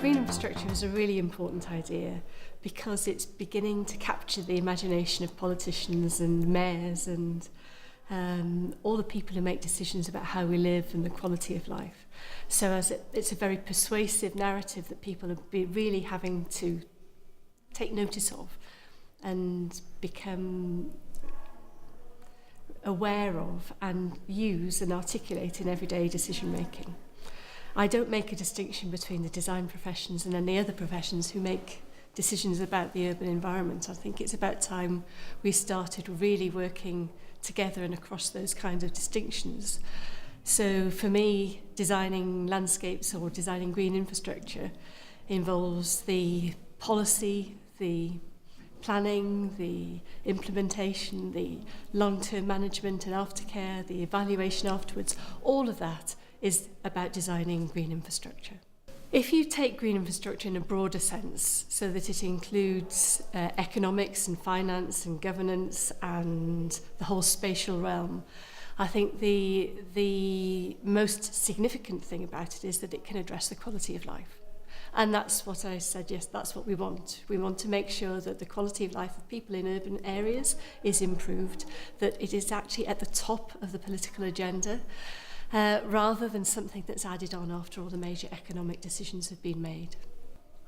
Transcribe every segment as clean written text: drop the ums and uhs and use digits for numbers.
Green infrastructure is a really important idea because it's beginning to capture the imagination of politicians and mayors and all the people who make decisions about how we live and the quality of life. So it's a very persuasive narrative that people are really having to take notice of and become aware of and use and articulate in everyday decision making. I don't make a distinction between the design professions and any other professions who make decisions about the urban environment. I think it's about time we started really working together and across those kinds of distinctions. So for me, designing landscapes or designing green infrastructure involves the policy, the planning, the implementation, the long-term management and aftercare, the evaluation afterwards. All of that is about designing green infrastructure. If you take green infrastructure in a broader sense, so that it includes economics and finance and governance and the whole spatial realm, I think the most significant thing about it is that it can address the quality of life. And that's what I said, yes, that's what we want. We want to make sure that the quality of life of people in urban areas is improved, that it is actually at the top of the political agenda, rather than something that's added on after all the major economic decisions have been made.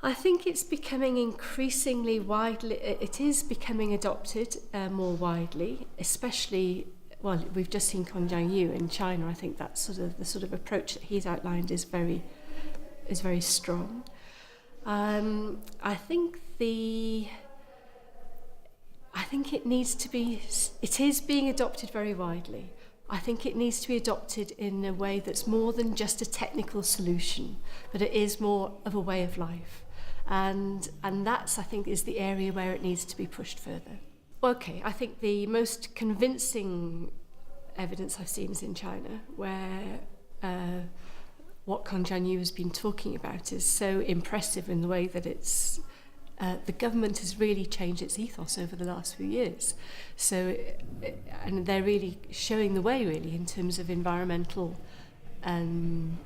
I think it's becoming increasingly widely, it is becoming adopted more widely, especially, well, we've just seen Kong Jiang-yu in China. I think that's the sort of approach that he's outlined is very strong. I think it is being adopted very widely. I think it needs to be adopted in a way that's more than just a technical solution, but it is more of a way of life. And that's, I think, is the area where it needs to be pushed further. Okay, I think the most convincing evidence I've seen is in China, where what Kong Jiang-yu has been talking about is so impressive in the way that it's the government has really changed its ethos over the last few years. So, and they're really showing the way, really, in terms of environmental and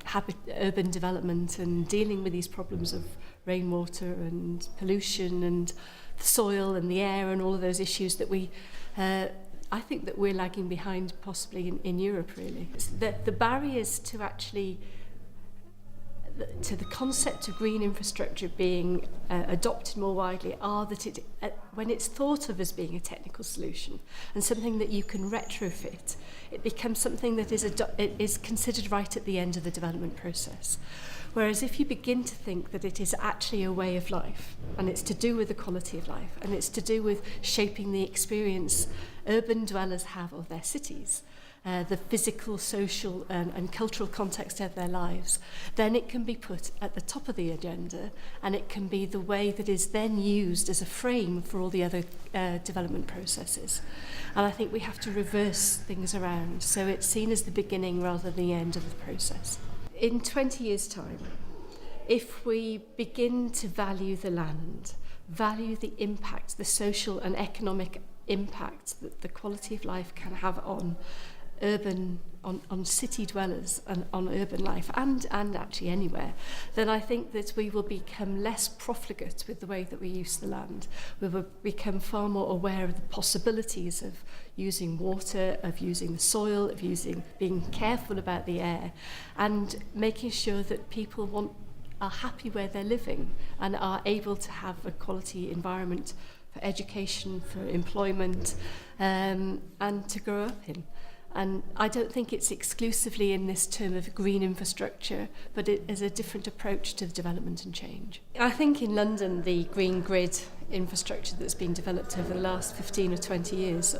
urban development and dealing with these problems of rainwater and pollution and the soil and the air and all of those issues that I think that we're lagging behind possibly in Europe, really. The barriers to actually to the concept of green infrastructure being adopted more widely are that when it's thought of as being a technical solution and something that you can retrofit, it becomes something that is considered right at the end of the development process. Whereas if you begin to think that it is actually a way of life, and it's to do with the quality of life, and it's to do with shaping the experience urban dwellers have of their cities, the physical, social and cultural context of their lives, then it can be put at the top of the agenda, and it can be the way that is then used as a frame for all the other development processes. And I think we have to reverse things around, so it's seen as the beginning rather than the end of the process. In 20 years' time, if we begin to value the land, value the impact, the social and economic impact that the quality of life can have on city dwellers and on urban life and actually anywhere, then I think that we will become less profligate with the way that we use the land. We will become far more aware of the possibilities of using water, of using the soil, of being careful about the air, and making sure that people are happy where they're living and are able to have a quality environment for education, for employment, and to grow up in. And I don't think it's exclusively in this term of green infrastructure, but it is a different approach to the development and change. I think in London, the green grid infrastructure that's been developed over the last 15 or 20 years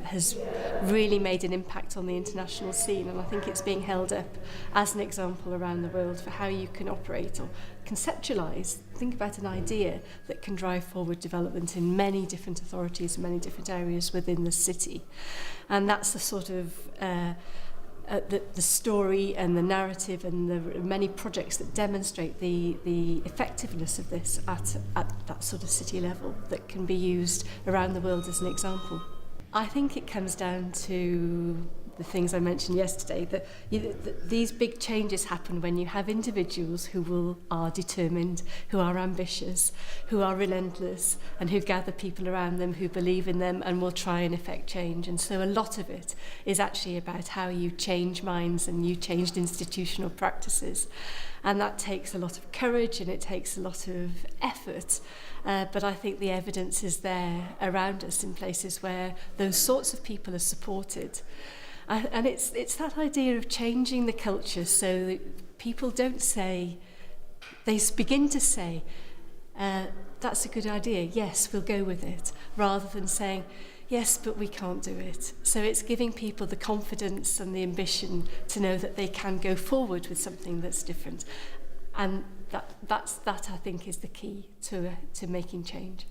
has really made an impact on the international scene, and I think it's being held up as an example around the world for how you can operate or conceptualise, think about an idea that can drive forward development in many different authorities, many different areas within the city. And that's the sort of the story and the narrative and the many projects that demonstrate the effectiveness of this at that sort of city level that can be used around the world as an example. I think it comes down to the things I mentioned yesterday, that these big changes happen when you have individuals who are determined, who are ambitious, who are relentless, and who gather people around them who believe in them and will try and effect change. And so a lot of it is actually about how you change minds and you changed institutional practices. And that takes a lot of courage and it takes a lot of effort. But I think the evidence is there around us in places where those sorts of people are supported. And it's that idea of changing the culture so that people don't say, they begin to say, that's a good idea, yes, we'll go with it, rather than saying, yes, but we can't do it. So it's giving people the confidence and the ambition to know that they can go forward with something that's different. And that I think is the key to making change.